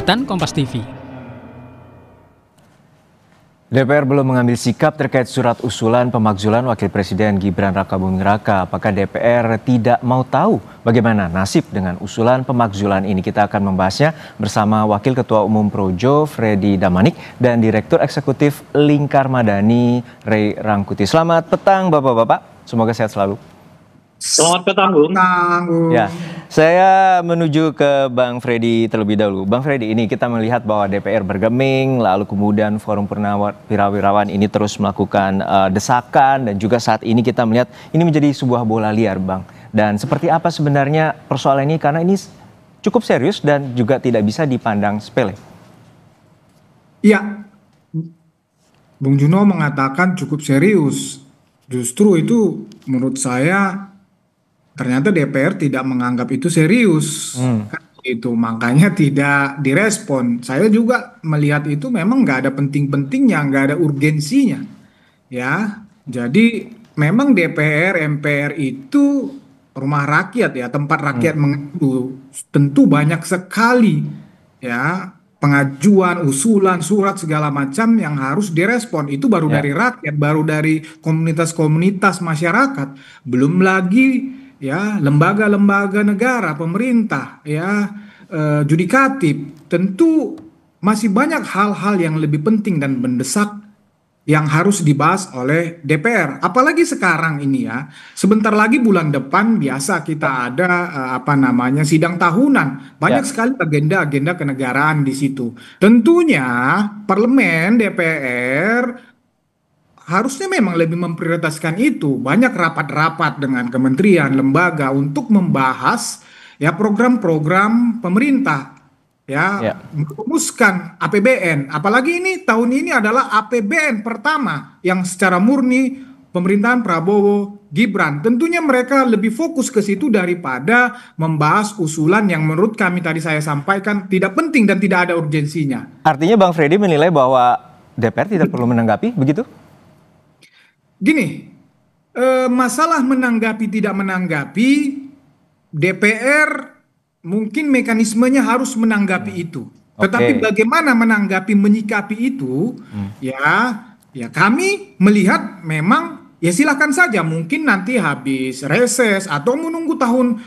Liputan Kompas TV. DPR belum mengambil sikap terkait surat usulan pemakzulan Wakil Presiden Gibran Rakabuming Raka. Apakah DPR tidak mau tahu bagaimana nasib dengan usulan pemakzulan ini? Kita akan membahasnya bersama Wakil Ketua Umum Projo, Freddy Damanik, dan Direktur Eksekutif Lingkar Madani, Ray Rangkuti. Selamat petang Bapak-Bapak, semoga sehat selalu. Selamat petang, Bung. Ya, saya menuju ke Bang Freddy terlebih dahulu. Bang Freddy, ini kita melihat bahwa DPR bergeming, lalu kemudian Forum Purnawirawan ini terus melakukan desakan, dan juga saat ini kita melihat ini menjadi sebuah bola liar, Bang. Dan seperti apa sebenarnya persoalan ini, karena ini cukup serius dan juga tidak bisa dipandang sepele. Iya, Bung Juno mengatakan cukup serius. Justru itu menurut saya ternyata DPR tidak menganggap itu serius. Itu makanya tidak direspon. Saya juga melihat itu memang nggak ada penting-pentingnya, nggak ada urgensinya, ya. Jadi memang DPR, MPR itu rumah rakyat, ya, tempat rakyat mengadu. Tentu banyak sekali, ya, pengajuan, usulan, surat segala macam yang harus direspon. Itu baru dari rakyat, baru dari komunitas-komunitas masyarakat. Belum lagi, ya, lembaga-lembaga negara, pemerintah, ya, judikatif. Tentu masih banyak hal-hal yang lebih penting dan mendesak yang harus dibahas oleh DPR. Apalagi sekarang ini, ya, sebentar lagi bulan depan biasa kita ada sidang tahunan. Banyak sekali agenda-agenda kenegaraan di situ. Tentunya parlemen, DPR harusnya memang lebih memprioritaskan itu. Banyak rapat-rapat dengan kementerian, lembaga untuk membahas, ya, program-program pemerintah, ya, merumuskan APBN. Apalagi ini tahun ini adalah APBN pertama yang secara murni pemerintahan Prabowo Gibran. Tentunya mereka lebih fokus ke situ daripada membahas usulan yang menurut kami tadi saya sampaikan tidak penting dan tidak ada urgensinya. Artinya Bang Freddy menilai bahwa DPR tidak perlu menanggapi, begitu? Gini, masalah menanggapi tidak menanggapi, DPR mungkin mekanismenya harus menanggapi itu. Tetapi bagaimana menanggapi, menyikapi itu, ya kami melihat memang ya silakan saja. Mungkin nanti habis reses atau menunggu tahun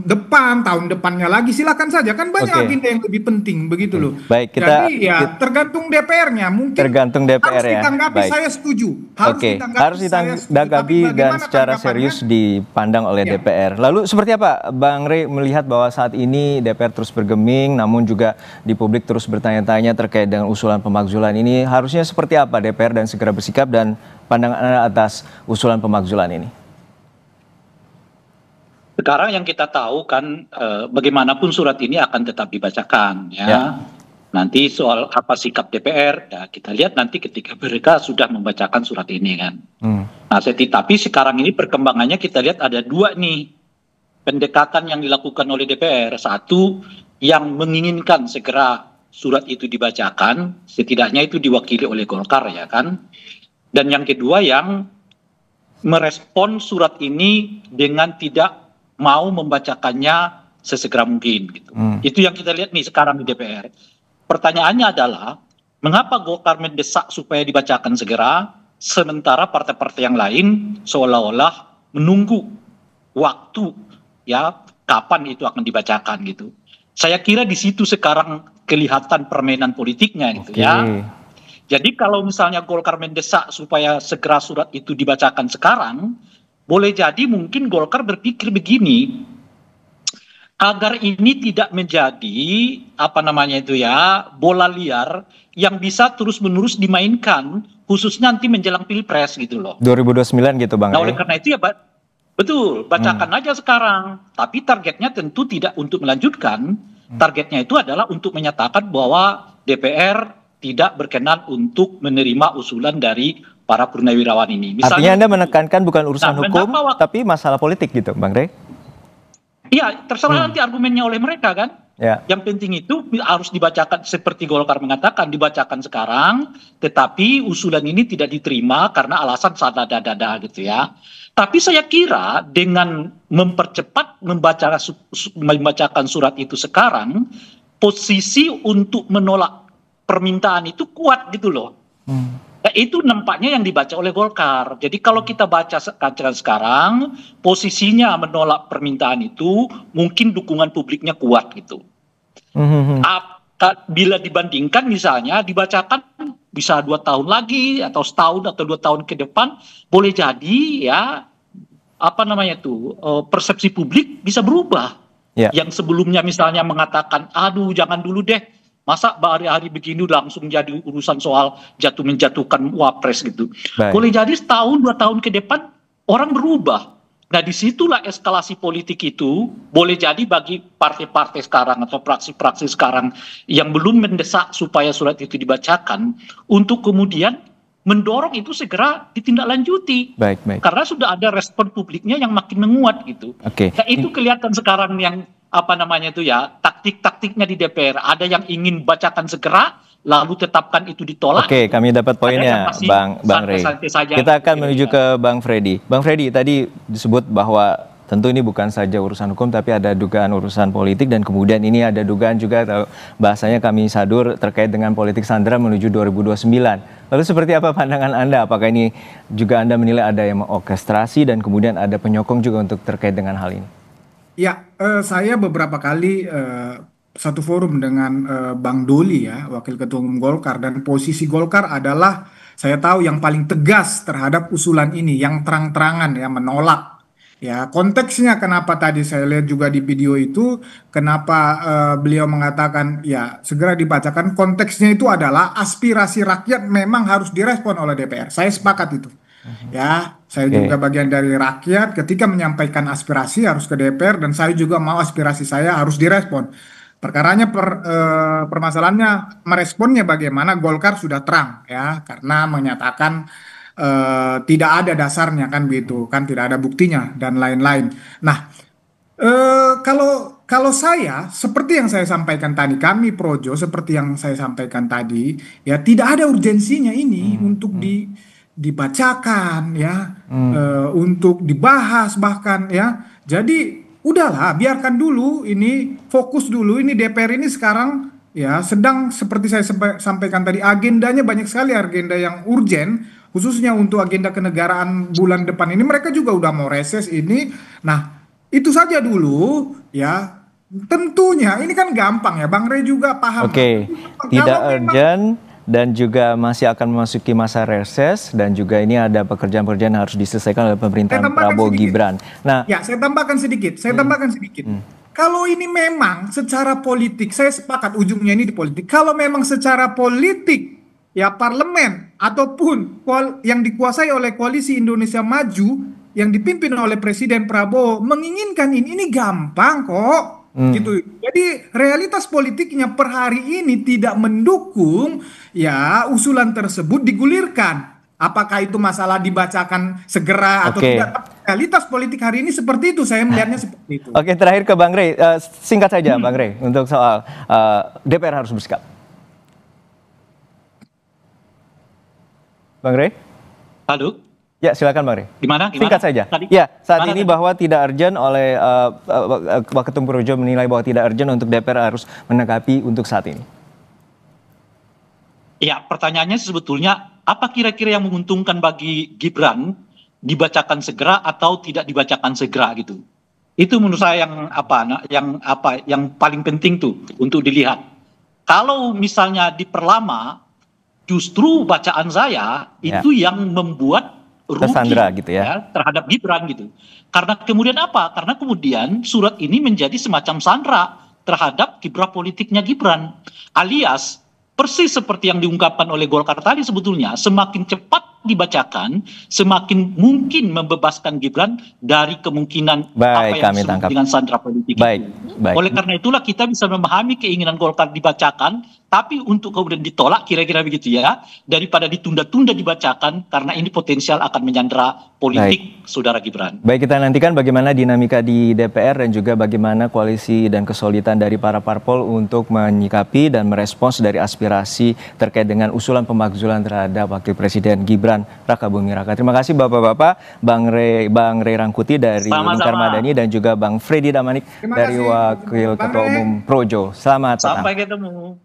depannya lagi, silakan saja, kan banyak agenda yang lebih penting, begitu loh. Baik, jadi ya tergantung DPR-nya, mungkin tergantung DPR, harus ditanggapi. Saya setuju, harus ditanggapi dan secara serius dipandang oleh DPR. Lalu seperti apa Bang Ray melihat bahwa saat ini DPR terus bergeming, namun juga di publik terus bertanya-tanya terkait dengan usulan pemakzulan ini, harusnya seperti apa DPR dan segera bersikap, dan pandangan Anda atas usulan pemakzulan ini? Sekarang yang kita tahu kan bagaimanapun surat ini akan tetap dibacakan, ya. Nanti soal apa sikap DPR, ya kita lihat nanti ketika mereka sudah membacakan surat ini, kan. Nah, tapi sekarang ini perkembangannya kita lihat ada dua nih pendekatan yang dilakukan oleh DPR. Satu, yang menginginkan segera surat itu dibacakan, setidaknya itu diwakili oleh Golkar, ya kan. Dan yang kedua, yang merespon surat ini dengan tidak mau membacakannya sesegera mungkin, gitu. Itu yang kita lihat nih sekarang di DPR. Pertanyaannya adalah, mengapa Golkar mendesak supaya dibacakan segera, sementara partai-partai yang lain seolah-olah menunggu waktu, ya, kapan itu akan dibacakan, gitu. Saya kira di situ sekarang kelihatan permainan politiknya, gitu, ya. Jadi kalau misalnya Golkar mendesak supaya segera surat itu dibacakan sekarang, boleh jadi mungkin Golkar berpikir begini, agar ini tidak menjadi bola liar yang bisa terus-menerus dimainkan, khususnya nanti menjelang Pilpres, gitu loh. 2029 gitu Bang. Nah, oleh karena itu ya betul, bacakan aja sekarang. Tapi targetnya tentu tidak untuk melanjutkan, targetnya itu adalah untuk menyatakan bahwa DPR tidak berkenan untuk menerima usulan dari para purnawirawan ini. Misalnya, artinya Anda menekankan bukan urusan hukum, tapi masalah politik gitu, Bang Ray? Iya, terserah nanti argumennya oleh mereka, kan. Ya. Yang penting itu harus dibacakan, seperti Golkar mengatakan, dibacakan sekarang, tetapi usulan ini tidak diterima karena alasan sadada-dada, gitu, ya. Tapi saya kira dengan mempercepat membacakan surat itu sekarang, posisi untuk menolak permintaan itu kuat gitu loh. Nah, itu nampaknya yang dibaca oleh Golkar. Jadi kalau kita baca sekarang, posisinya menolak permintaan itu mungkin dukungan publiknya kuat gitu. Bila dibandingkan misalnya dibacakan bisa 2 tahun lagi atau setahun atau 2 tahun ke depan, boleh jadi ya persepsi publik bisa berubah. Yang sebelumnya misalnya mengatakan, aduh jangan dulu deh, masa hari-hari begini langsung jadi urusan soal menjatuhkan wapres gitu. Boleh jadi setahun 2 tahun ke depan orang berubah. Nah disitulah eskalasi politik itu boleh jadi bagi partai-partai sekarang atau praksi-praksi sekarang yang belum mendesak supaya surat itu dibacakan untuk kemudian mendorong itu segera ditindaklanjuti. Karena sudah ada respon publiknya yang makin menguat gitu. Nah itu kelihatan sekarang yang taktik-taktiknya di DPR. Ada yang ingin bacakan segera, lalu tetapkan itu ditolak. Oke, kami dapat poinnya, Bang Rey. Kita akan menuju ke Bang Freddy. Bang Freddy, tadi disebut bahwa tentu ini bukan saja urusan hukum, tapi ada dugaan urusan politik, dan kemudian ini ada dugaan juga, atau bahasanya kami sadur, terkait dengan politik sandera menuju 2029. Lalu seperti apa pandangan Anda? Apakah ini juga Anda menilai ada yang mengorkestrasi dan kemudian ada penyokong juga untuk terkait dengan hal ini? Ya, saya beberapa kali satu forum dengan Bang Doli ya, Wakil Ketua Umum Golkar, dan posisi Golkar adalah saya tahu yang paling tegas terhadap usulan ini, yang terang-terangan ya menolak. Ya, konteksnya kenapa tadi saya lihat juga di video itu, kenapa beliau mengatakan ya segera dibacakan, konteksnya itu adalah aspirasi rakyat memang harus direspon oleh DPR. Saya sepakat itu. Ya, saya juga bagian dari rakyat, ketika menyampaikan aspirasi harus ke DPR, dan saya juga mau aspirasi saya harus direspon. Perkaranya permasalahannya meresponnya bagaimana. Golkar sudah terang ya, karena menyatakan tidak ada dasarnya kan begitu kan, tidak ada buktinya dan lain-lain. Nah, kalau saya seperti yang saya sampaikan tadi, kami Projo seperti yang saya sampaikan tadi ya, tidak ada urgensinya ini untuk dibacakan ya, untuk dibahas bahkan ya. Jadi udahlah, biarkan dulu ini, fokus dulu. Ini DPR ini sekarang ya sedang seperti saya sampaikan tadi, agendanya banyak sekali, agenda yang urgen, khususnya untuk agenda kenegaraan bulan depan ini. Mereka juga udah mau reses ini. Nah, itu saja dulu ya. Tentunya ini kan gampang ya, Bang Rey juga paham. Tidak urgent dan juga masih akan memasuki masa reses, dan juga ini ada pekerjaan-pekerjaan yang harus diselesaikan oleh pemerintahan Prabowo Gibran. Nah, ya saya tambahkan sedikit. Kalau ini memang secara politik, saya sepakat ujungnya ini di politik. Kalau memang secara politik ya parlemen ataupun yang dikuasai oleh Koalisi Indonesia Maju yang dipimpin oleh Presiden Prabowo menginginkan ini gampang kok. Gitu. Jadi realitas politiknya per hari ini tidak mendukung ya usulan tersebut digulirkan. Apakah itu masalah dibacakan segera atau tidak? Realitas politik hari ini seperti itu, saya melihatnya seperti itu. Oke, terakhir ke Bang Rey, singkat saja Bang Rey untuk soal DPR harus bersikap. Bang Rey? Halo. Ya, silakan Bang Rey. Gimana? Singkat saja. Ya, saat ini bahwa tidak urgent oleh Waketum Projo menilai bahwa tidak urgent untuk DPR harus menanggapi untuk saat ini. Ya, pertanyaannya sebetulnya apa kira-kira yang menguntungkan bagi Gibran, dibacakan segera atau tidak dibacakan segera gitu. Itu menurut saya yang paling penting tuh untuk dilihat. Kalau misalnya diperlama, justru bacaan saya itu yang membuat tersandra gitu ya terhadap Gibran gitu. Karena kemudian apa? Karena kemudian surat ini menjadi semacam sandra terhadap kiprah politiknya Gibran. Alias persis seperti yang diungkapkan oleh Golkar tadi, sebetulnya semakin cepat dibacakan, semakin mungkin membebaskan Gibran dari kemungkinan apa yang disebut dengan sandra politik itu. Oleh karena itulah kita bisa memahami keinginan Golkar dibacakan, tapi untuk kemudian ditolak kira-kira begitu ya, daripada ditunda-tunda dibacakan karena ini potensial akan menyandera politik saudara Gibran. Baik, kita nantikan bagaimana dinamika di DPR dan juga bagaimana koalisi dan kesolidan dari para parpol untuk menyikapi dan merespons dari aspirasi terkait dengan usulan pemakzulan terhadap Wakil Presiden Gibran Gibran Rakabuming Raka. Terima kasih Bapak-bapak, Bang Ray Rangkuti dari Lingkar Madani dan juga Bang Freddy Damanik dari Wakil Ketua Umum Projo. Selamat petang. Sampai ketemu.